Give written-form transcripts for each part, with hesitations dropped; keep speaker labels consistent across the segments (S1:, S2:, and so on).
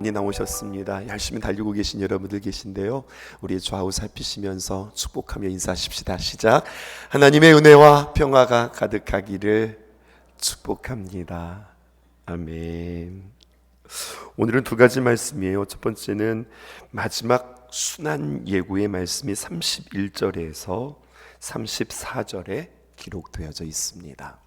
S1: 많이 나오셨습니다. 열심히 달리고 계신 여러분들 계신데요, 우리 좌우 살피시면서 축복하며 인사하십시다. 시작. 하나님의 은혜와 평화가 가득하기를 축복합니다. 아멘. 오늘은 두 가지 말씀이에요. 첫 번째는 마지막 순환 예고의 말씀이 31절에서 34절에 기록되어져 있습니다.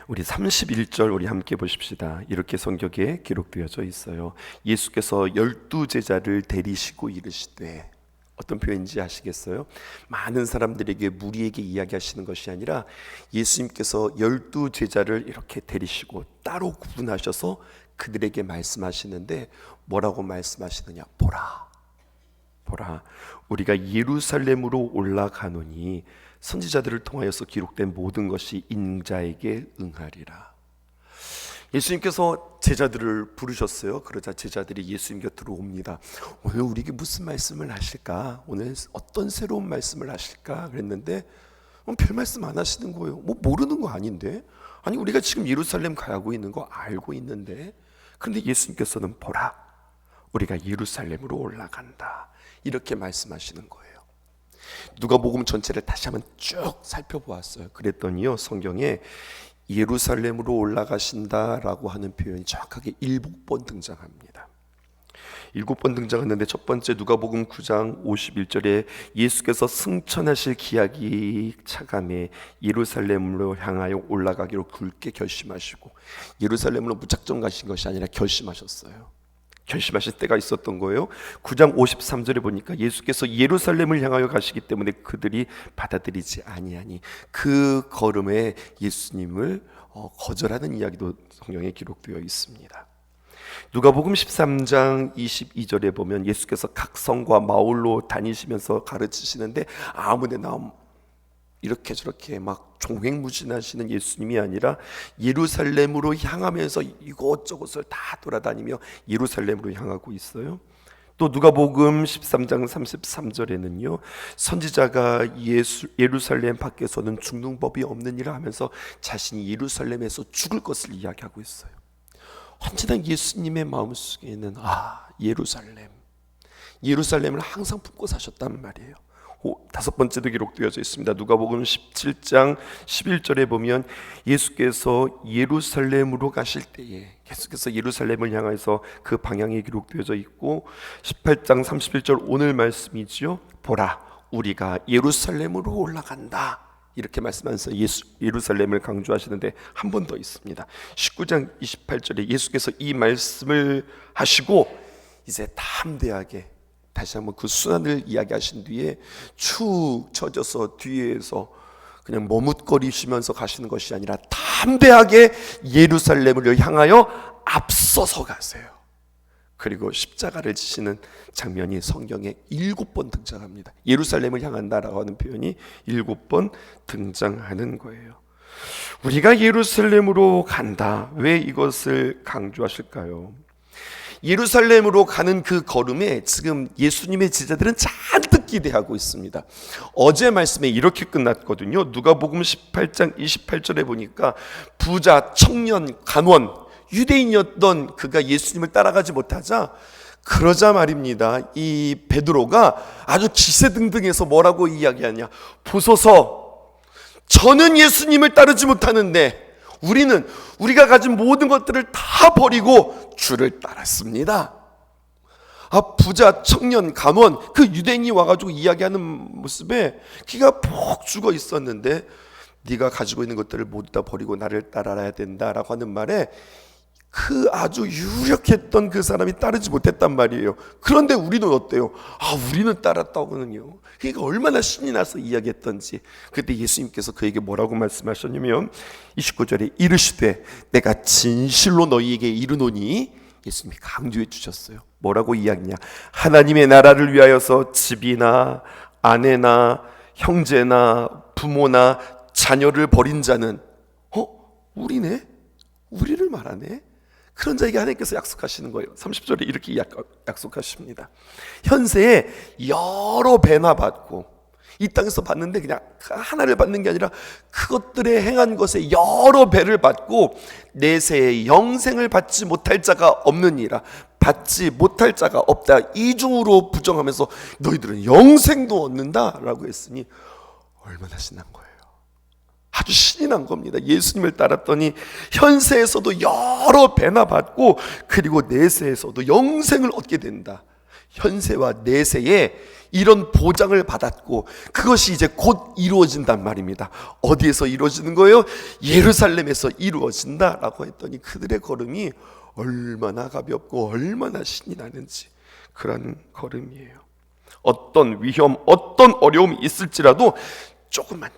S1: 우리 31절 우리 함께 보십시다. 이렇게 성경에 기록되어져 있어요. 예수께서 12제자를 데리시고 이르시되, 어떤 표현인지 아시겠어요? 많은 사람들에게, 무리에게 이야기하시는 것이 아니라 예수님께서 12제자를 이렇게 데리시고 따로 구분하셔서 그들에게 말씀하시는데, 뭐라고 말씀하시느냐? 보라, 우리가 예루살렘으로 올라가노니 선지자들을 통하여서 기록된 모든 것이 인자에게 응하리라. 예수님께서 제자들을 부르셨어요. 그러자 제자들이 예수님 곁으로 옵니다. 오늘 우리에게 무슨 말씀을 하실까? 오늘 어떤 새로운 말씀을 하실까? 그랬는데 별 말씀 안 하시는 거예요. 뭐 모르는 거 아닌데? 아니, 우리가 지금 예루살렘 가고 있는 거 알고 있는데. 그런데 예수님께서는 보라, 우리가 예루살렘으로 올라간다, 이렇게 말씀하시는 거예요. 누가복음 전체를 다시 한번 쭉 살펴보았어요. 그랬더니요, 성경에 예루살렘으로 올라가신다라고 하는 표현이 정확하게 7번 등장합니다. 7번 등장하는데, 첫 번째 누가복음 9장 51절에 예수께서 승천하실 기약이 차감해 예루살렘으로 향하여 올라가기로 굳게 결심하시고, 예루살렘으로 무작정 가신 것이 아니라 결심하셨어요. 결심하실 때가 있었던 거예요. 9장 53절에 보니까 예수께서 예루살렘을 향하여 가시기 때문에 그들이 받아들이지 아니하니, 그 걸음에 예수님을 거절하는 이야기도 성경에 기록되어 있습니다. 누가복음 13장 22절에 보면 예수께서 각 성과 마을로 다니시면서 가르치시는데, 아무데나 이렇게 저렇게 막 종횡무진하시는 예수님이 아니라 예루살렘으로 향하면서 이곳저곳을 다 돌아다니며 예루살렘으로 향하고 있어요. 또 누가복음 13장 33절에는요, 선지자가 예루살렘 밖에서는 죽는 법이 없느니라 하면서 자신이 예루살렘에서 죽을 것을 이야기하고 있어요. 언제나 예수님의 마음속에는 예루살렘을 항상 품고 사셨단 말이에요. 다섯 번째도 기록되어져 있습니다. 누가복음 17장 11절에 보면 예수께서 예루살렘으로 가실 때에, 계속해서 예루살렘을 향해서 그 방향이 기록되어져 있고, 18장 31절 오늘 말씀이지요. 보라, 우리가 예루살렘으로 올라간다, 이렇게 말씀하면서 예루살렘을 강조하시는데, 한 번 더 있습니다. 19장 28절에 예수께서 이 말씀을 하시고 이제 담대하게 다시 한번 그 순환을 이야기하신 뒤에 축 처져서 뒤에서 그냥 머뭇거리시면서 가시는 것이 아니라 담대하게 예루살렘을 향하여 앞서서 가세요. 그리고 십자가를 지시는 장면이 성경에 7번 등장합니다. 예루살렘을 향한다라고 하는 표현이 7번 등장하는 거예요. 우리가 예루살렘으로 간다, 왜 이것을 강조하실까요? 예루살렘으로 가는 그 걸음에 지금 예수님의 제자들은 잔뜩 기대하고 있습니다. 어제 말씀에 이렇게 끝났거든요. 누가복음 18장 28절에 보니까 부자, 청년, 간원, 유대인이었던 그가 예수님을 따라가지 못하자, 그러자 말입니다, 이 베드로가 아주 기세등등해서 뭐라고 이야기하냐, 보소서, 저는 예수님을 따르지 못하는데 우리가 가진 모든 것들을 다 버리고 주를 따랐습니다. 부자, 청년, 간원, 그 유대인이 와가지고 이야기하는 모습에 기가 푹 죽어 있었는데, 네가 가지고 있는 것들을 모두 다 버리고 나를 따라야 된다라고 하는 말에 그 아주 유력했던 그 사람이 따르지 못했단 말이에요. 그런데 우리는 어때요? 우리는 따랐다고는요. 그러니까 얼마나 신이 나서 이야기했던지. 그때 예수님께서 그에게 뭐라고 말씀하셨냐면 29절에 이르시되 내가 진실로 너희에게 이르노니, 예수님이 강조해 주셨어요. 뭐라고 이야기냐, 하나님의 나라를 위하여서 집이나 아내나 형제나 부모나 자녀를 버린 자는 우리네? 우리를 말하네? 그런 자에게 하나님께서 약속하시는 거예요. 30절에 이렇게 약속하십니다. 현세에 여러 배나 받고 이 땅에서 받는데 그냥 하나를 받는 게 아니라 그것들의 행한 것에 여러 배를 받고 내세에 영생을 받지 못할 자가 없느니라. 받지 못할 자가 없다. 이중으로 부정하면서 너희들은 영생도 얻는다 라고 했으니 얼마나 신난 거예요. 아주 신이 난 겁니다. 예수님을 따랐더니 현세에서도 여러 배나 받고 그리고 내세에서도 영생을 얻게 된다. 현세와 내세에 이런 보장을 받았고 그것이 이제 곧 이루어진단 말입니다. 어디에서 이루어지는 거예요? 예루살렘에서 이루어진다라고 했더니 그들의 걸음이 얼마나 가볍고 얼마나 신이 나는지 그런 걸음이에요. 어떤 위험, 어떤 어려움이 있을지라도 조금만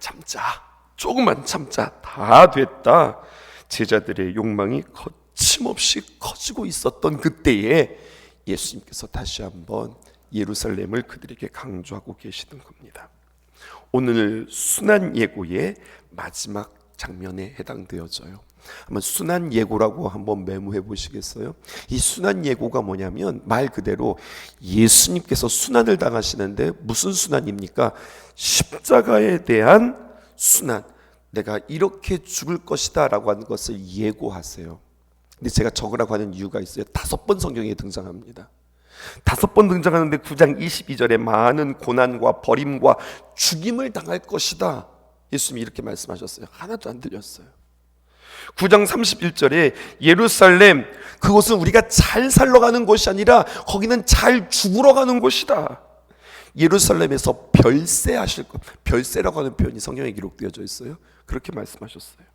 S1: 참자 다 됐다. 제자들의 욕망이 거침없이 커지고 있었던 그때에 예수님께서 다시 한번 예루살렘을 그들에게 강조하고 계시는 겁니다. 오늘 순환 예고의 마지막 장면에 해당되어져요. 한번 순환 예고라고 한번 메모해 보시겠어요? 이 순환 예고가 뭐냐면 말 그대로 예수님께서 순환을 당하시는데 무슨 순환입니까? 십자가에 대한 순환. 내가 이렇게 죽을 것이다 라고 하는 것을 예고하세요. 근데 제가 적으라고 하는 이유가 있어요. 5번 성경에 등장합니다. 5번 등장하는데 9장 22절에 많은 고난과 버림과 죽임을 당할 것이다. 예수님이 이렇게 말씀하셨어요. 하나도 안 들렸어요. 9장 31절에 예루살렘 그곳은 우리가 잘 살러 가는 곳이 아니라 거기는 잘 죽으러 가는 곳이다. 예루살렘에서 별세하실 것. 별세라고 하는 표현이 성경에 기록되어져 있어요. 그렇게 말씀하셨어요.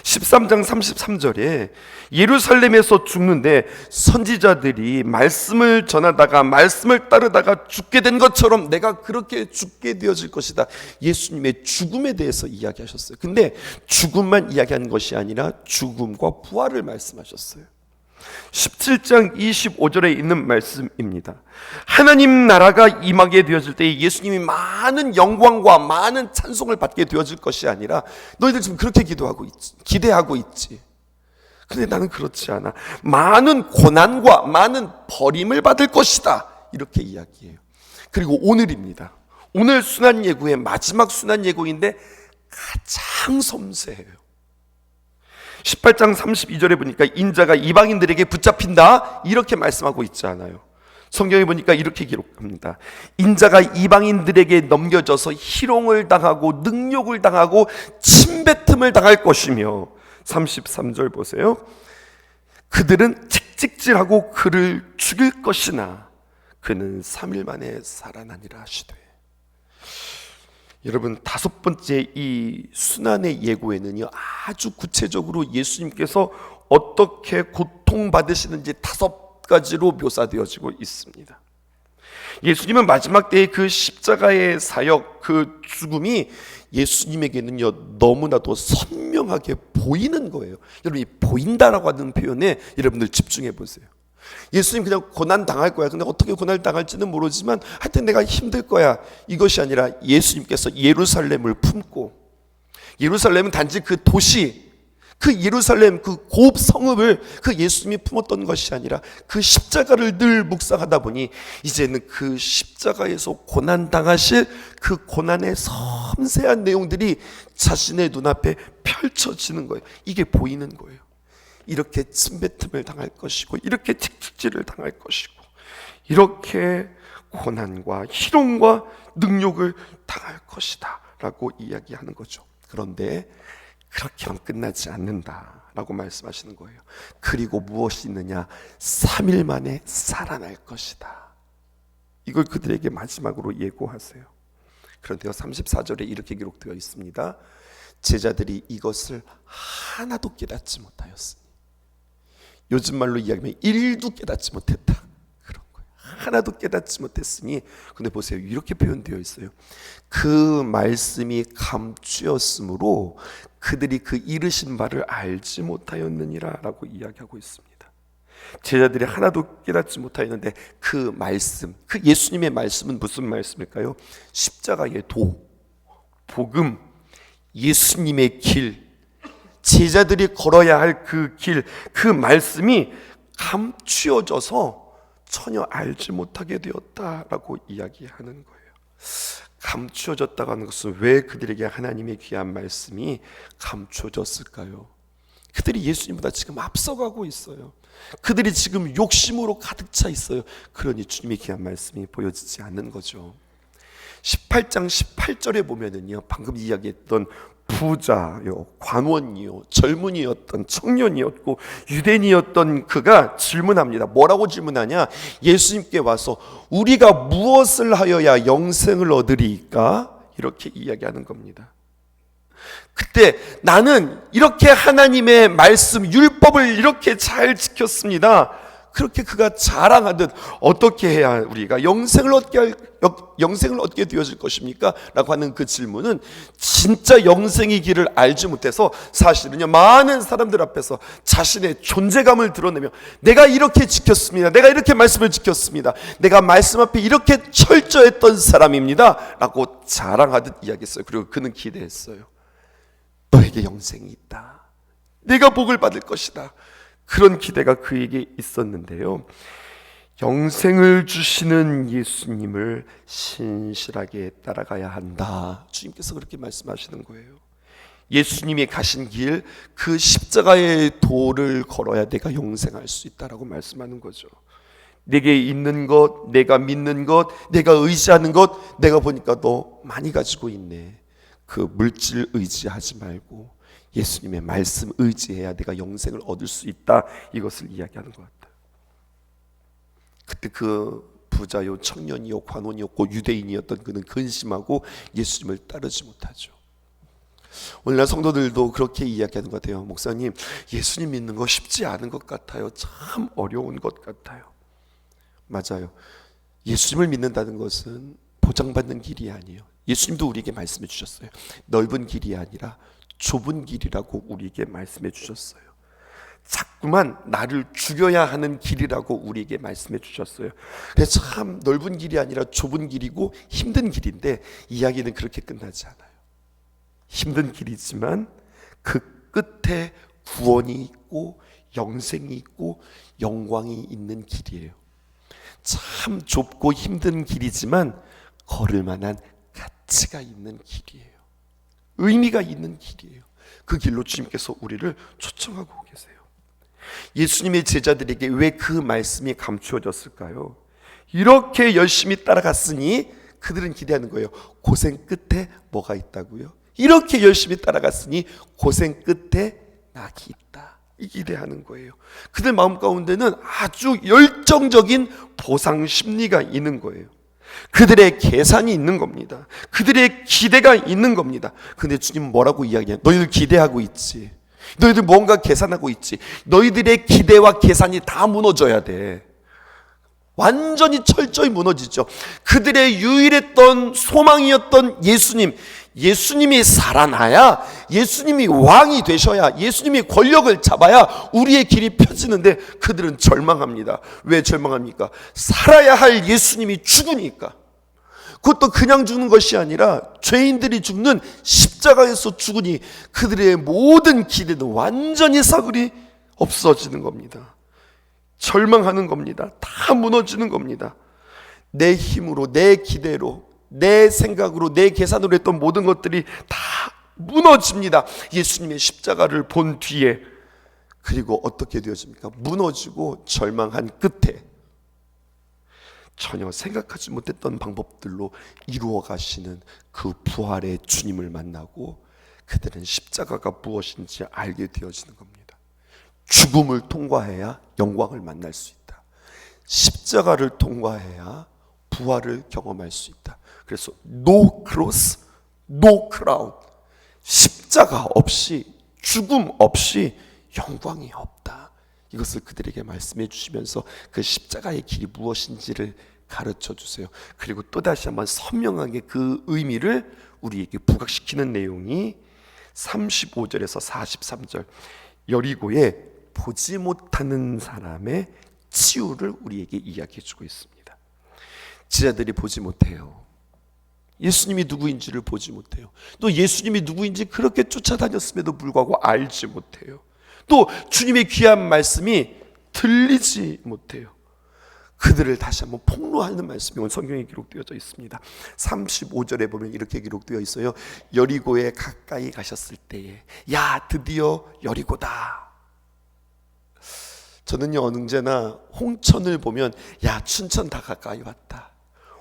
S1: 13장 33절에 예루살렘에서 죽는데 선지자들이 말씀을 전하다가 말씀을 따르다가 죽게 된 것처럼 내가 그렇게 죽게 되어질 것이다. 예수님의 죽음에 대해서 이야기하셨어요. 근데 죽음만 이야기한 것이 아니라 죽음과 부활을 말씀하셨어요. 17장 25절에 있는 말씀입니다. 하나님 나라가 임하게 되어질 때 예수님이 많은 영광과 많은 찬송을 받게 되어질 것이 아니라 너희들 지금 그렇게 기대하고 있지. 그런데 나는 그렇지 않아. 많은 고난과 많은 버림을 받을 것이다. 이렇게 이야기해요. 그리고 오늘입니다. 오늘 순환 예고의 마지막 순환 예고인데 가장 섬세해요. 18장 32절에 보니까 인자가 이방인들에게 붙잡힌다 이렇게 말씀하고 있지 않아요. 성경에 보니까 이렇게 기록합니다. 인자가 이방인들에게 넘겨져서 희롱을 당하고 능욕을 당하고 침뱉음을 당할 것이며 33절 보세요. 그들은 칙칙질하고 그를 죽일 것이나 그는 3일 만에 살아나니라 하시되. 여러분 5번째 이 순환의 예고에는요 아주 구체적으로 예수님께서 어떻게 고통받으시는지 5가지로 묘사되어지고 있습니다. 예수님은 마지막 때의 그 십자가의 사역, 그 죽음이 예수님에게는요 너무나도 선명하게 보이는 거예요. 여러분 이 보인다라고 하는 표현에 여러분들 집중해 보세요. 예수님 그냥 고난 당할 거야. 근데 어떻게 고난을 당할지는 모르지만 하여튼 내가 힘들 거야. 이것이 아니라 예수님께서 예루살렘을 품고, 예루살렘은 단지 그 도시, 그 예루살렘 그 고읍 성읍을 그 예수님이 품었던 것이 아니라 그 십자가를 늘 묵상하다 보니 이제는 그 십자가에서 고난 당하실 그 고난의 섬세한 내용들이 자신의 눈앞에 펼쳐지는 거예요. 이게 보이는 거예요. 이렇게 침뱉음을 당할 것이고 이렇게 칙칙질을 당할 것이고 이렇게 고난과 희롱과 능욕을 당할 것이다 라고 이야기하는 거죠. 그런데 그렇게만 끝나지 않는다라고 말씀하시는 거예요. 그리고 무엇이 있느냐? 3일 만에 살아날 것이다. 이걸 그들에게 마지막으로 예고하세요. 그런데요 34절에 이렇게 기록되어 있습니다. 제자들이 이것을 하나도 깨닫지 못하였으니, 요즘 말로 이야기하면 1도 깨닫지 못했다 그런 거예요. 하나도 깨닫지 못했으니. 근데 보세요 이렇게 표현되어 있어요. 그 말씀이 감추었으므로 그들이 그 이르신 바를 알지 못하였느니라 라고 이야기하고 있습니다. 제자들이 하나도 깨닫지 못하였는데 그 말씀, 그 예수님의 말씀은 무슨 말씀일까요? 십자가의 도, 복음, 예수님의 길, 제자들이 걸어야 할 그 길, 그 말씀이 감추어져서 전혀 알지 못하게 되었다라고 이야기하는 거예요. 감추어졌다고 하는 것은 왜 그들에게 하나님의 귀한 말씀이 감추어졌을까요? 그들이 예수님보다 지금 앞서가고 있어요. 그들이 지금 욕심으로 가득 차 있어요. 그러니 주님의 귀한 말씀이 보여지지 않는 거죠. 18장 18절에 보면은요, 방금 이야기했던 부자요, 관원이요, 젊은이였던 청년이었고 유대인이었던 그가 질문합니다. 뭐라고 질문하냐? 예수님께 와서 우리가 무엇을 하여야 영생을 얻으리까? 이렇게 이야기하는 겁니다. 그때 나는 이렇게 하나님의 말씀 율법을 이렇게 잘 지켰습니다. 그렇게 그가 자랑하듯 어떻게 해야 우리가 영생을 얻게 되어질 것입니까? 라고 하는 그 질문은 진짜 영생의 길을 알지 못해서 사실은요, 많은 사람들 앞에서 자신의 존재감을 드러내며 내가 이렇게 지켰습니다, 내가 이렇게 말씀을 지켰습니다, 내가 말씀 앞에 이렇게 철저했던 사람입니다 라고 자랑하듯 이야기했어요. 그리고 그는 기대했어요. 너에게 영생이 있다, 네가 복을 받을 것이다, 그런 기대가 그에게 있었는데요, 영생을 주시는 예수님을 신실하게 따라가야 한다. 주님께서 그렇게 말씀하시는 거예요. 예수님이 가신 길, 그 십자가의 도를 걸어야 내가 영생할 수 있다라고 말씀하는 거죠. 내게 있는 것, 내가 믿는 것, 내가 의지하는 것, 내가 보니까 너 많이 가지고 있네. 그 물질 의지하지 말고 예수님의 말씀 의지해야 내가 영생을 얻을 수 있다, 이것을 이야기하는 것 같아요. 그때 그 부자요, 청년이요, 관원이었고 유대인이었던 그는 근심하고 예수님을 따르지 못하죠. 오늘날 성도들도 그렇게 이야기하는 것 같아요. 목사님, 예수님 믿는 거 쉽지 않은 것 같아요. 참 어려운 것 같아요. 맞아요. 예수님을 믿는다는 것은 보장받는 길이 아니에요. 예수님도 우리에게 말씀해 주셨어요. 넓은 길이 아니라 좁은 길이라고 우리에게 말씀해 주셨어요. 자꾸만 나를 죽여야 하는 길이라고 우리에게 말씀해 주셨어요. 그래서 참 넓은 길이 아니라 좁은 길이고 힘든 길인데 이야기는 그렇게 끝나지 않아요. 힘든 길이지만 그 끝에 구원이 있고 영생이 있고 영광이 있는 길이에요. 참 좁고 힘든 길이지만 걸을 만한 가치가 있는 길이에요. 의미가 있는 길이에요. 그 길로 주님께서 우리를 초청하고 계세요. 예수님의 제자들에게 왜 그 말씀이 감추어졌을까요? 이렇게 열심히 따라갔으니 그들은 기대하는 거예요. 고생 끝에 뭐가 있다고요? 이렇게 열심히 따라갔으니 고생 끝에 낙이 있다, 이 기대하는 거예요. 그들 마음 가운데는 아주 열정적인 보상 심리가 있는 거예요. 그들의 계산이 있는 겁니다. 그들의 기대가 있는 겁니다. 근데 주님은 뭐라고 이야기해요? 너희들 기대하고 있지, 너희들 뭔가 계산하고 있지, 너희들의 기대와 계산이 다 무너져야 돼. 완전히 철저히 무너지죠. 그들의 유일했던 소망이었던 예수님이 살아나야, 예수님이 왕이 되셔야, 예수님이 권력을 잡아야 우리의 길이 펴지는데 그들은 절망합니다. 왜 절망합니까? 살아야 할 예수님이 죽으니까. 그것도 그냥 죽는 것이 아니라 죄인들이 죽는 십자가에서 죽으니 그들의 모든 기대는 완전히 사글이 없어지는 겁니다. 절망하는 겁니다. 다 무너지는 겁니다. 내 힘으로, 내 기대로, 내 생각으로, 내 계산으로 했던 모든 것들이 다 무너집니다. 예수님의 십자가를 본 뒤에. 그리고 어떻게 되어집니까? 무너지고 절망한 끝에 전혀 생각하지 못했던 방법들로 이루어 가시는 그 부활의 주님을 만나고 그들은 십자가가 무엇인지 알게 되어지는 겁니다. 죽음을 통과해야 영광을 만날 수 있다. 십자가를 통과해야 부활을 경험할 수 있다. 그래서 no cross, no crown. 십자가 없이, 죽음 없이 영광이 없다. 이것을 그들에게 말씀해 주시면서 그 십자가의 길이 무엇인지를 가르쳐 주세요. 그리고 또다시 한번 선명하게 그 의미를 우리에게 부각시키는 내용이 35절에서 43절, 여리고에 보지 못하는 사람의 치유를 우리에게 이야기해 주고 있습니다. 제자들이 보지 못해요. 예수님이 누구인지를 보지 못해요. 또 예수님이 누구인지 그렇게 쫓아다녔음에도 불구하고 알지 못해요. 또 주님의 귀한 말씀이 들리지 못해요. 그들을 다시 한번 폭로하는 말씀이 오늘 성경에 기록되어져 있습니다. 35절에 보면 이렇게 기록되어 있어요. 여리고에 가까이 가셨을 때에 야 드디어 여리고다. 저는요 언제나 홍천을 보면 야 춘천 다 가까이 왔다.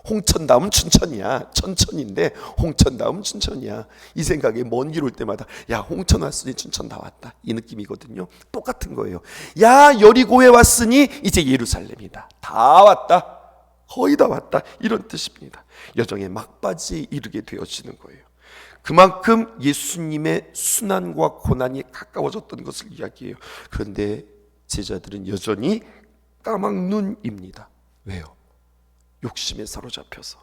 S1: 홍천 다음 춘천이야. 천천인데 홍천 다음 춘천이야. 이 생각에 먼 길 올 때마다 야 홍천 왔으니 춘천 다 왔다. 이 느낌이거든요. 똑같은 거예요. 야 여리고에 왔으니 이제 예루살렘이다. 다 왔다. 거의 다 왔다. 이런 뜻입니다. 여정의 막바지에 이르게 되어지는 거예요. 그만큼 예수님의 순환과 고난이 가까워졌던 것을 이야기해요. 그런데 제자들은 여전히 까막눈입니다. 왜요? 욕심에 사로잡혀서.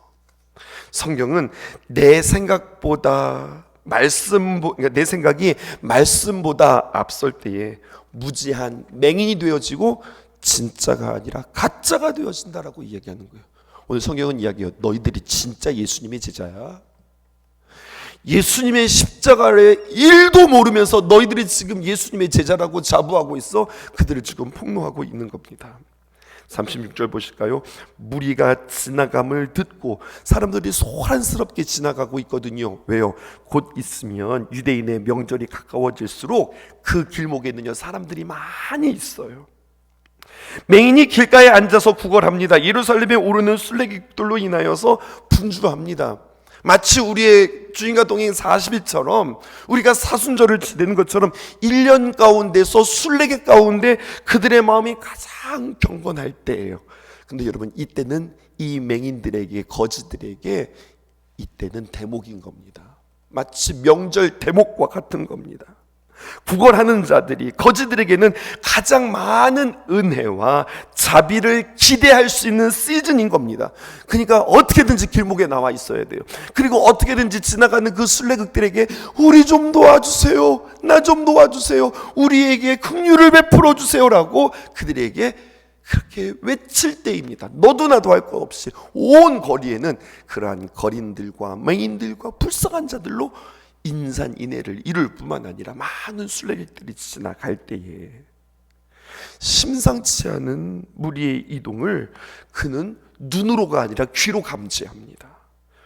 S1: 성경은 내 생각보다 그러니까 내 생각이 말씀보다 앞설 때에 무지한 맹인이 되어지고 진짜가 아니라 가짜가 되어진다라고 이야기하는 거예요. 오늘 성경은 이야기해요. 너희들이 진짜 예수님의 제자야. 예수님의 십자가를 1도 모르면서 너희들이 지금 예수님의 제자라고 자부하고 있어. 그들을 지금 폭로하고 있는 겁니다. 36절 보실까요? 무리가 지나감을 듣고 사람들이 소란스럽게 지나가고 있거든요. 왜요? 곧 있으면 유대인의 명절이 가까워질수록 그 길목에는요 사람들이 많이 있어요. 맹인이 길가에 앉아서 구걸합니다. 예루살렘에 오르는 순례객들로 인하여서 분주합니다. 마치 우리의 주인과 동행 40일처럼 우리가 사순절을 지내는 것처럼 1년 가운데서 순례객 가운데 그들의 마음이 가장 경건할 때예요. 근데 여러분 이때는 이 맹인들에게 거지들에게 이때는 대목인 겁니다. 마치 명절 대목과 같은 겁니다. 구걸하는 자들이 거지들에게는 가장 많은 은혜와 자비를 기대할 수 있는 시즌인 겁니다. 그러니까 어떻게든지 길목에 나와 있어야 돼요. 그리고 어떻게든지 지나가는 그 순례객들에게 우리 좀 도와주세요, 나 좀 도와주세요, 우리에게 긍휼을 베풀어 주세요라고 그들에게 그렇게 외칠 때입니다. 너도 나도 할 것 없이 온 거리에는 그러한 거린들과 맹인들과 불쌍한 자들로 인산인해를 이룰 뿐만 아니라 많은 순례객들이 지나갈 때에 심상치 않은 무리의 이동을 그는 눈으로가 아니라 귀로 감지합니다.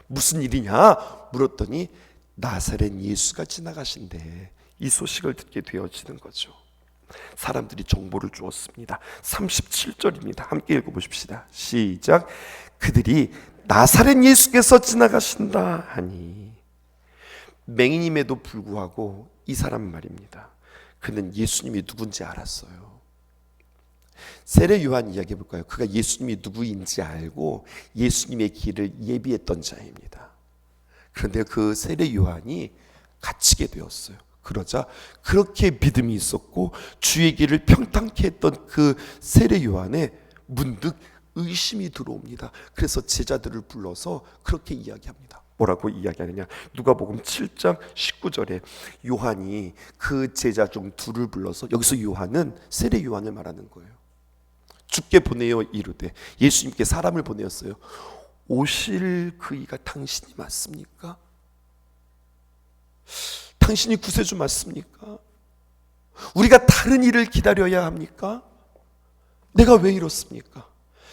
S1: 무슨 일이냐 물었더니 나사렛 예수가 지나가신대. 이 소식을 듣게 되어지는 거죠. 사람들이 정보를 주었습니다. 37절입니다. 함께 읽어보십시다. 시작. 그들이 나사렛 예수께서 지나가신다 하니 맹인임에도 불구하고 이 사람 말입니다. 그는 예수님이 누군지 알았어요. 세례 요한 이야기해 볼까요? 그가 예수님이 누구인지 알고 예수님의 길을 예비했던 자입니다. 그런데 그 세례 요한이 갇히게 되었어요. 그러자 그렇게 믿음이 있었고 주의 길을 평탄케 했던 그 세례 요한에 문득 의심이 들어옵니다. 그래서 제자들을 불러서 그렇게 이야기합니다. 뭐라고 이야기하느냐? 누가복음 7장 19절에 요한이 그 제자 중 둘을 불러서, 여기서 요한은 세례 요한을 말하는 거예요. 주께 보내어 이르되, 예수님께 사람을 보내었어요. 오실 그이가 당신이 맞습니까? 당신이 구세주 맞습니까? 우리가 다른 일을 기다려야 합니까? 내가 왜 이렇습니까?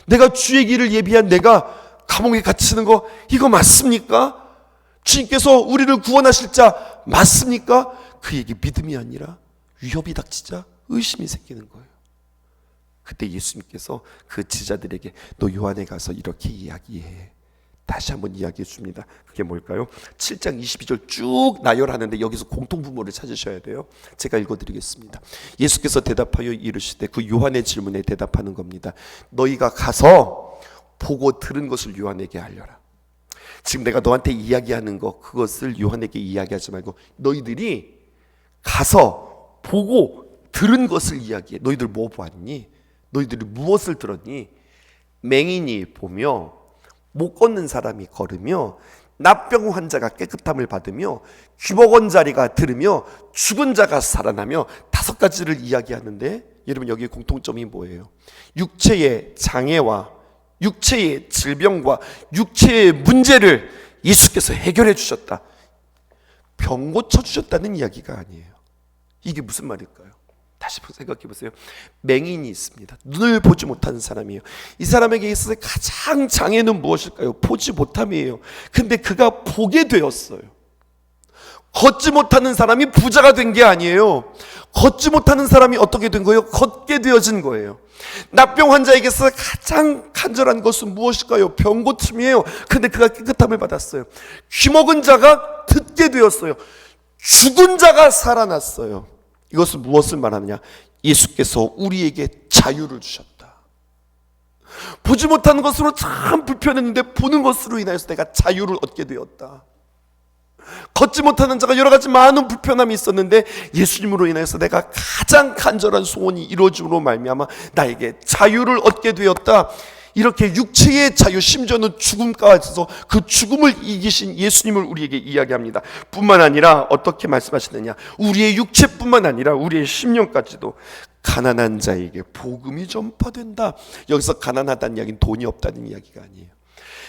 S1: 내가 주의 길을 예비한 내가 감옥에 갇히는 거 이거 맞습니까? 주님께서 우리를 구원하실 자 맞습니까? 그에게 믿음이 아니라 위협이 닥치자 의심이 생기는 거예요. 그때 예수님께서 그 제자들에게 너 요한에 가서 이렇게 이야기해. 다시 한번 이야기해 줍니다. 그게 뭘까요? 7장 22절 쭉 나열하는데 여기서 공통부모를 찾으셔야 돼요. 제가 읽어드리겠습니다. 예수께서 대답하여 이르시되, 그 요한의 질문에 대답하는 겁니다. 너희가 가서 보고 들은 것을 요한에게 알려라. 지금 내가 너한테 이야기하는 거, 그것을 요한에게 이야기하지 말고 너희들이 가서 보고 들은 것을 이야기해. 너희들 뭐 보았니? 너희들이 무엇을 들었니? 맹인이 보며, 못 걷는 사람이 걸으며, 납병 환자가 깨끗함을 받으며, 귀먹은 자리가 들으며, 죽은 자가 살아나며, 5가지를 이야기하는데, 여러분 여기에 공통점이 뭐예요? 육체의 장애와 육체의 질병과 육체의 문제를 예수께서 해결해 주셨다. 병 고쳐 주셨다는 이야기가 아니에요. 이게 무슨 말일까요? 다시 생각해 보세요. 맹인이 있습니다. 눈을 보지 못하는 사람이에요. 이 사람에게 있어서 가장 장애는 무엇일까요? 보지 못함이에요. 근데 그가 보게 되었어요. 걷지 못하는 사람이 부자가 된 게 아니에요. 걷지 못하는 사람이 어떻게 된 거예요? 걷게 되어진 거예요. 나병 환자에게서 가장 간절한 것은 무엇일까요? 병 고침이에요. 근데 그가 깨끗함을 받았어요. 귀먹은 자가 듣게 되었어요. 죽은 자가 살아났어요. 이것은 무엇을 말하느냐? 예수께서 우리에게 자유를 주셨다. 보지 못하는 것으로 참 불편했는데 보는 것으로 인하여서 내가 자유를 얻게 되었다. 걷지 못하는 자가 여러 가지 많은 불편함이 있었는데 예수님으로 인해서 내가 가장 간절한 소원이 이루어짐으로 말미암아 나에게 자유를 얻게 되었다. 이렇게 육체의 자유, 심지어는 죽음까지서 그 죽음을 이기신 예수님을 우리에게 이야기합니다. 뿐만 아니라 어떻게 말씀하시느냐, 우리의 육체뿐만 아니라 우리의 심령까지도 가난한 자에게 복음이 전파된다. 여기서 가난하다는 이야기는 돈이 없다는 이야기가 아니에요.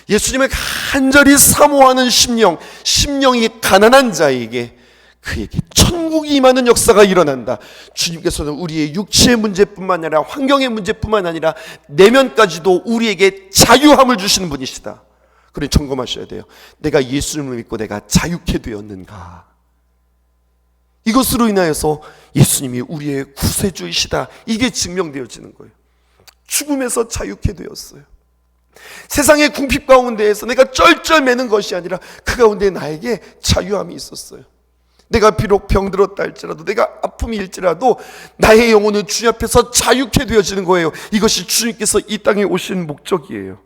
S1: 예수님을 간절히 사모하는 심령이 가난한 자에게 그에게 천국이 임하는 역사가 일어난다. 주님께서는 우리의 육체의 문제뿐만 아니라 환경의 문제뿐만 아니라 내면까지도 우리에게 자유함을 주시는 분이시다. 그러니 점검하셔야 돼요. 내가 예수님을 믿고 내가 자유케 되었는가? 이것으로 인하여서 예수님이 우리의 구세주이시다. 이게 증명되어지는 거예요. 죽음에서 자유케 되었어요. 세상의 궁핍 가운데에서 내가 쩔쩔매는 것이 아니라 그 가운데 나에게 자유함이 있었어요. 내가 비록 병들었다 할지라도, 내가 아픔이 일지라도 나의 영혼은 주님 앞에서 자유케 되어지는 거예요. 이것이 주님께서 이 땅에 오신 목적이에요.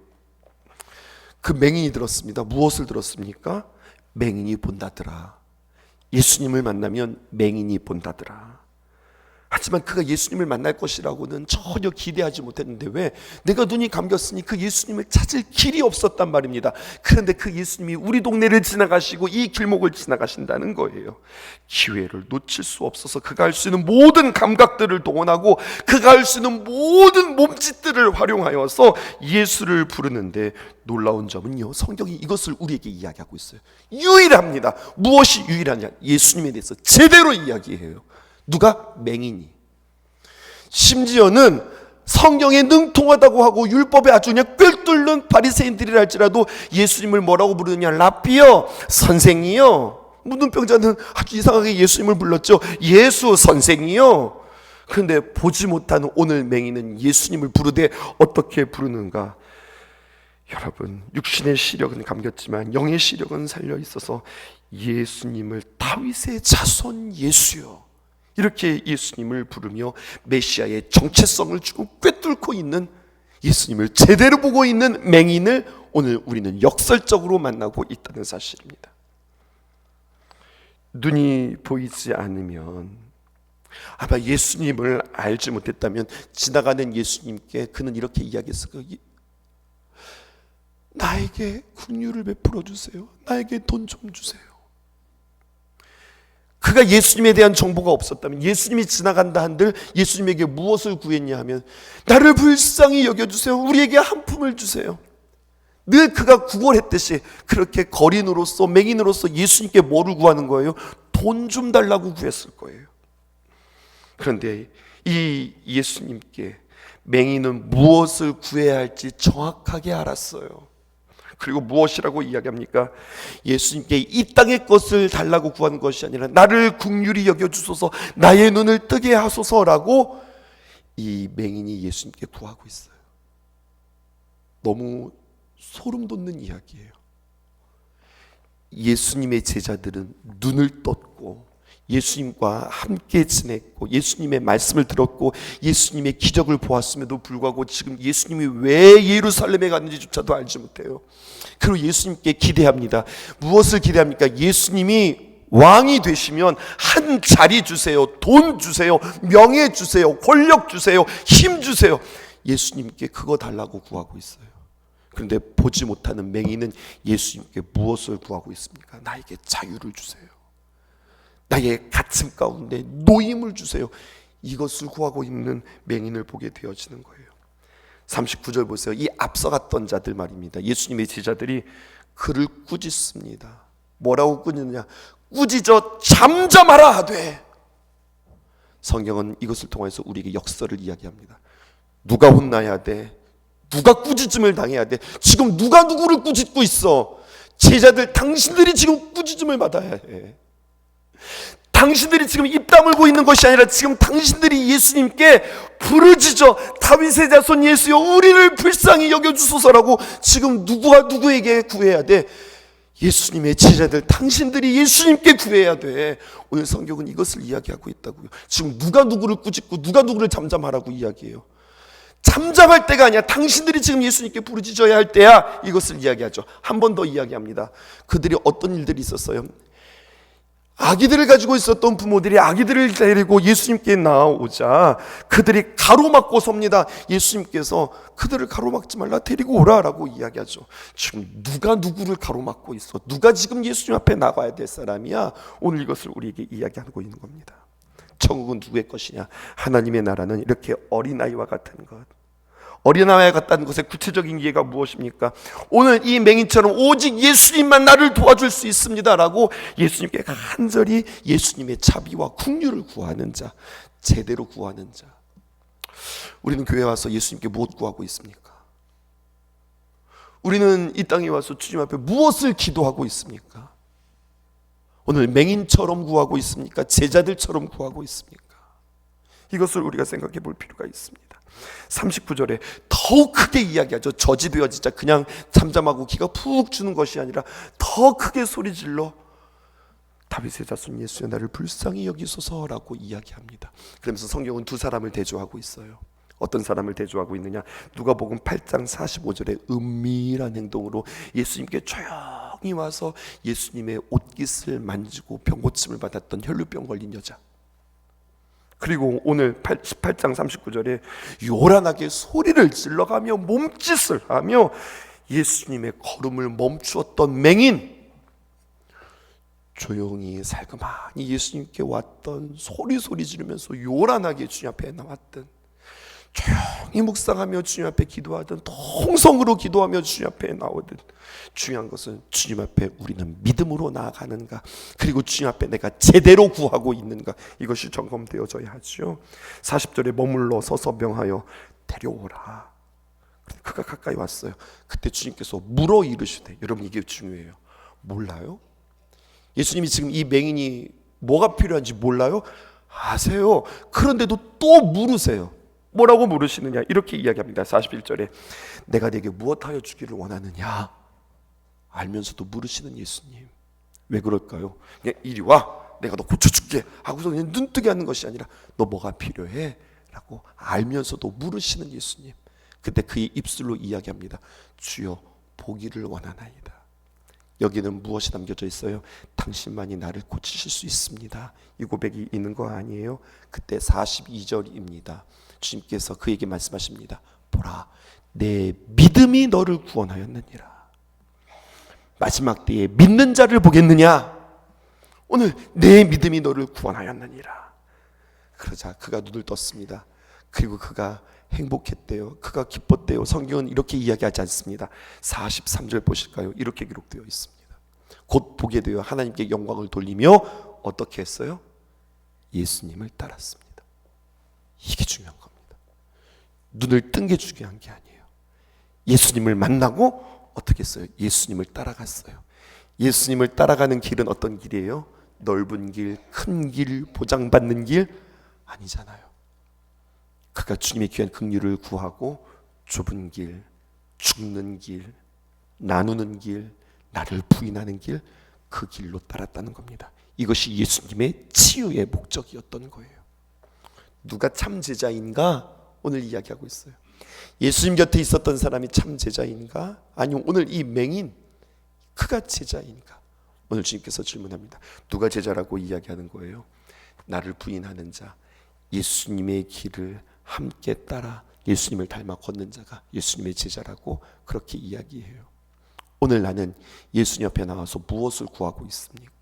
S1: 그 맹인이 들었습니다. 무엇을 들었습니까? 맹인이 본다더라. 예수님을 만나면 맹인이 본다더라. 하지만 그가 예수님을 만날 것이라고는 전혀 기대하지 못했는데, 왜? 내가 눈이 감겼으니 그 예수님을 찾을 길이 없었단 말입니다. 그런데 그 예수님이 우리 동네를 지나가시고 이 길목을 지나가신다는 거예요. 기회를 놓칠 수 없어서 그가 할 수 있는 모든 감각들을 동원하고 그가 할 수 있는 모든 몸짓들을 활용하여서 예수를 부르는데, 놀라운 점은요, 성경이 이것을 우리에게 이야기하고 있어요. 유일합니다. 무엇이 유일하냐? 예수님에 대해서 제대로 이야기해요. 누가? 맹인이. 심지어는 성경에 능통하다고 하고 율법에 아주 그냥 꿰뚫는 바리새인들이라 할지라도 예수님을 뭐라고 부르느냐? 라삐여, 선생이요. 문둥병자는 아주 이상하게 예수님을 불렀죠. 예수 선생이요. 그런데 보지 못하는 오늘 맹인은 예수님을 부르되 어떻게 부르는가? 여러분, 육신의 시력은 감겼지만 영의 시력은 살려 있어서 예수님을 다윗의 자손 예수요, 이렇게 예수님을 부르며 메시아의 정체성을 주고 꿰뚫고 있는, 예수님을 제대로 보고 있는 맹인을 오늘 우리는 역설적으로 만나고 있다는 사실입니다. 눈이 보이지 않으면, 아마 예수님을 알지 못했다면 지나가는 예수님께 그는 이렇게 이야기했을 거예요. 나에게 긍휼을 베풀어 주세요. 나에게 돈 좀 주세요. 그가 예수님에 대한 정보가 없었다면, 예수님이 지나간다 한들 예수님에게 무엇을 구했냐 하면, 나를 불쌍히 여겨주세요. 우리에게 한 푼을 주세요. 늘 그가 구걸했듯이 그렇게 거린으로서, 맹인으로서 예수님께 뭐를 구하는 거예요? 돈 좀 달라고 구했을 거예요. 그런데 이 예수님께 맹인은 무엇을 구해야 할지 정확하게 알았어요. 그리고 무엇이라고 이야기합니까? 예수님께 이 땅의 것을 달라고 구하는 것이 아니라 나를 긍휼히 여겨주소서, 나의 눈을 뜨게 하소서라고 이 맹인이 예수님께 구하고 있어요. 너무 소름 돋는 이야기예요. 예수님의 제자들은 눈을 떴고 예수님과 함께 지냈고 예수님의 말씀을 들었고 예수님의 기적을 보았음에도 불구하고 지금 예수님이 왜 예루살렘에 갔는지조차도 알지 못해요. 그리고 예수님께 기대합니다. 무엇을 기대합니까? 예수님이 왕이 되시면 한 자리 주세요, 돈 주세요, 명예 주세요, 권력 주세요, 힘 주세요. 예수님께 그거 달라고 구하고 있어요. 그런데 보지 못하는 맹인은 예수님께 무엇을 구하고 있습니까? 나에게 자유를 주세요. 나의 가슴 가운데 노임을 주세요. 이것을 구하고 있는 맹인을 보게 되어지는 거예요. 39절 보세요. 이 앞서갔던 자들 말입니다. 예수님의 제자들이 그를 꾸짖습니다. 뭐라고 꾸짖느냐? 꾸짖어 잠잠하라 하되. 성경은 이것을 통해서 우리에게 역설을 이야기합니다. 누가 혼나야 돼? 누가 꾸짖음을 당해야 돼? 지금 누가 누구를 꾸짖고 있어? 제자들, 당신들이 지금 꾸짖음을 받아야 해. 당신들이 지금 입 다물고 있는 것이 아니라 지금 당신들이 예수님께 부르짖어 다윗의 자손 예수여 우리를 불쌍히 여겨주소서라고 지금 누가 누구에게 구해야 돼? 예수님의 제자들, 당신들이 예수님께 구해야 돼. 오늘 성경은 이것을 이야기하고 있다고요. 지금 누가 누구를 꾸짖고 누가 누구를 잠잠하라고 이야기해요. 잠잠할 때가 아니야. 당신들이 지금 예수님께 부르짖어야 할 때야. 이것을 이야기하죠. 한 번 더 이야기합니다. 그들이 어떤 일들이 있었어요? 아기들을 가지고 있었던 부모들이 아기들을 데리고 예수님께 나오자 그들이 가로막고 섭니다. 예수님께서 그들을 가로막지 말라, 데리고 오라라고 이야기하죠. 지금 누가 누구를 가로막고 있어? 누가 지금 예수님 앞에 나가야 될 사람이야? 오늘 이것을 우리에게 이야기하고 있는 겁니다. 천국은 누구의 것이냐? 하나님의 나라는 이렇게 어린아이와 같은 것. 어린아이와 같다는 것의 구체적인 이해가 무엇입니까? 오늘 이 맹인처럼 오직 예수님만 나를 도와줄 수 있습니다 라고 예수님께 간절히 예수님의 자비와 긍휼을 구하는 자, 제대로 구하는 자. 우리는 교회에 와서 예수님께 무엇 구하고 있습니까? 우리는 이 땅에 와서 주님 앞에 무엇을 기도하고 있습니까? 오늘 맹인처럼 구하고 있습니까? 제자들처럼 구하고 있습니까? 이것을 우리가 생각해 볼 필요가 있습니다. 39절에 더욱 크게 이야기하죠. 저지되어 진짜 그냥 잠잠하고 기가 푹 주는 것이 아니라 더 크게 소리질러 다윗의 자손 예수여 나를 불쌍히 여기소서라고 이야기합니다. 그러면서 성경은 두 사람을 대조하고 있어요. 어떤 사람을 대조하고 있느냐? 누가복음 8장 45절에 은밀한 행동으로 예수님께 조용히 와서 예수님의 옷깃을 만지고 병고침을 받았던 혈루병 걸린 여자. 그리고 오늘 18장 39절에 요란하게 소리를 질러가며 몸짓을 하며 예수님의 걸음을 멈추었던 맹인, 조용히 살그마니 예수님께 왔던, 소리 지르면서 요란하게 주님 앞에 나왔던, 조용히 묵상하며 주님 앞에 기도하던, 통성으로 기도하며 주님 앞에 나오던, 중요한 것은 주님 앞에 우리는 믿음으로 나아가는가, 그리고 주님 앞에 내가 제대로 구하고 있는가, 이것이 점검되어져야 하죠. 40절에 머물러 서서 명하여 데려오라. 그가 가까이 왔어요. 그때 주님께서 물어 이르시되, 여러분 이게 중요해요. 몰라요? 예수님이 지금 이 맹인이 뭐가 필요한지 몰라요? 아세요. 그런데도 또 물으세요. 뭐라고 물으시느냐? 이렇게 이야기합니다. 41절에 내가 네게 무엇하여 주기를 원하느냐? 알면서도 물으시는 예수님. 왜 그럴까요? 그냥 이리 와, 내가 너 고쳐줄게 하고서 그냥 눈뜨게 하는 것이 아니라 너 뭐가 필요해? 라고 알면서도 물으시는 예수님. 그때 그의 입술로 이야기합니다. 주여 보기를 원하나이다. 여기는 무엇이 담겨져 있어요? 당신만이 나를 고치실 수 있습니다. 이 고백이 있는 거 아니에요? 그때 42절입니다. 주님께서 그에게 말씀하십니다. 보라, 내 믿음이 너를 구원하였느니라. 마지막 때에 믿는 자를 보겠느냐? 오늘 내 믿음이 너를 구원하였느니라. 그러자 그가 눈을 떴습니다. 그리고 그가 행복했대요. 그가 기뻤대요. 성경은 이렇게 이야기하지 않습니다. 43절 보실까요? 이렇게 기록되어 있습니다. 곧 보게 되어 하나님께 영광을 돌리며 어떻게 했어요? 예수님을 따랐습니다. 이게 중요한 겁니다. 눈을 뜬 게 중요한 게 아니에요. 예수님을 만나고 어떻게 했어요? 예수님을 따라갔어요. 예수님을 따라가는 길은 어떤 길이에요? 넓은 길, 큰 길, 보장받는 길 아니잖아요. 그가 주님의 귀한 긍휼을 구하고 좁은 길, 죽는 길, 나누는 길, 나를 부인하는 길, 그 길로 따랐다는 겁니다. 이것이 예수님의 치유의 목적이었던 거예요. 누가 참 제자인가? 오늘 이야기하고 있어요. 예수님 곁에 있었던 사람이 참 제자인가? 아니면 오늘 이 맹인, 그가 제자인가? 오늘 주님께서 질문합니다. 누가 제자라고 이야기하는 거예요? 나를 부인하는 자, 예수님의 길을 함께 따라 예수님을 닮아 걷는 자가 예수님의 제자라고 그렇게 이야기해요. 오늘 나는 예수님 옆에 나와서 무엇을 구하고 있습니까?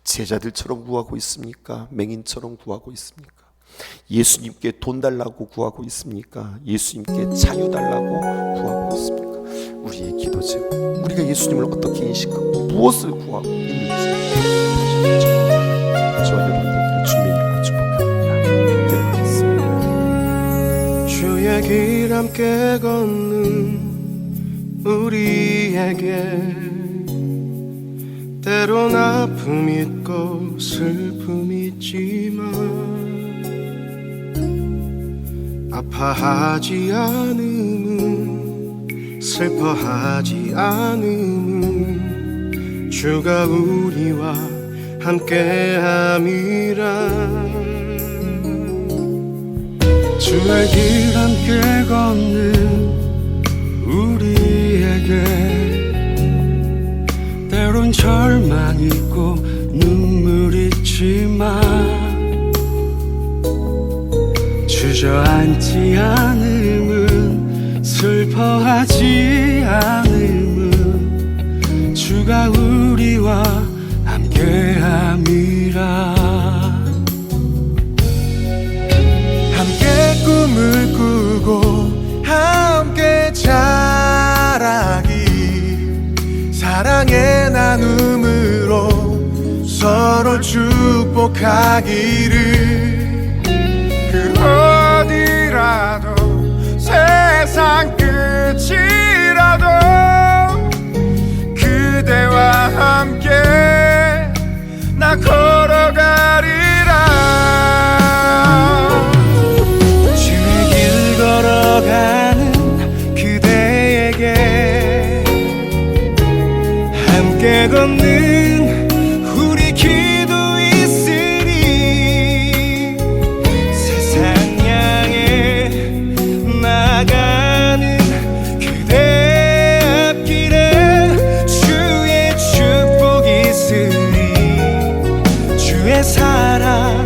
S1: 제자들처럼 구하고 있습니까? 맹인처럼 구하고 있습니까? 예수님께 돈 달라고 구하고 있습니까? 예수님께 자유 달라고 구하고 있습니까? 우리의 기도죠. 우리가 예수님을 어떻게 인식하고 무엇을 구하고 있는지 저와 여러분들께 주님의 이름으로 축복합니다.
S2: 길 함께 걷는 우리에게 때론 아픔 있고 슬픔 있지만 아파하지 않음은 슬퍼하지 않음은 주가 우리와 함께함이라. 주의 길 함께 걷는 우리에게 때론 절망 있고 눈물 있지만 주저앉지 않음은 슬퍼하지 않음은 주가 우리와 함께함이라. 함께 꿈을 꾸고 함께 자라기 사랑의 나눔으로 서로 축복하기를. 그 어디라도 세상 끝이라도 그대와 함께 나 걸어가리라. 주의 길 걸어가는 그대에게 함께 걷는 우리 기도 있으니 세상 향해 나가는 그대 앞길에 주의 축복 있으니 주의 사랑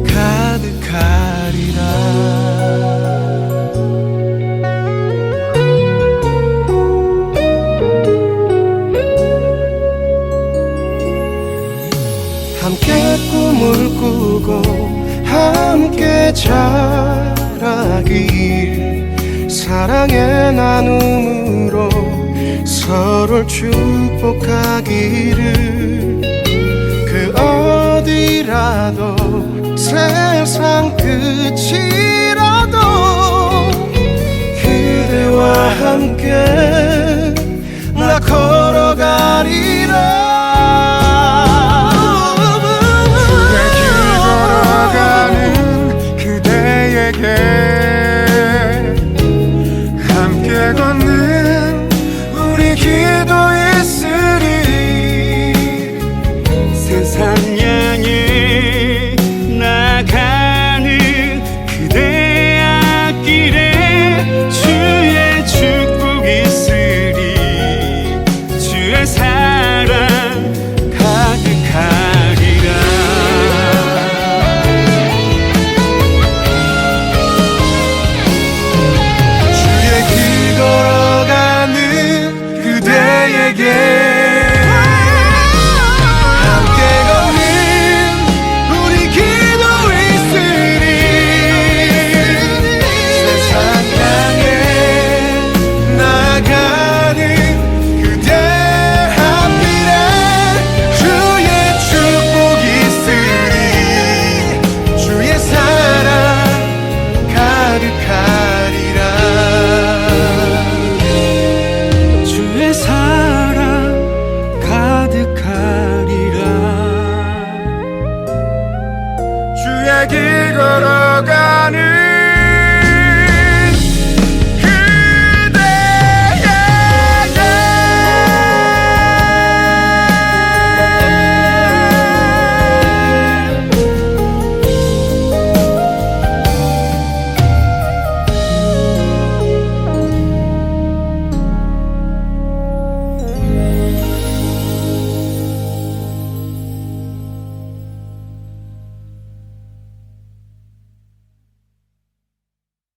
S2: 가득하리라. 함께 꿈을 꾸고 함께 자라길 사랑의 나눔으로 서로를 축복하기를. 그 어디라도 세상 끝이라도 그대와 함께 나 걸어가리라. 주의 길 걸어가는 그대에게 함께 걷는 우리 기도 있으리. 세상 향해 나가는 그대 앞길에 주의 축복 있으리. 주의 사랑 가득하리라. 주의 길 걸어가는 그대에게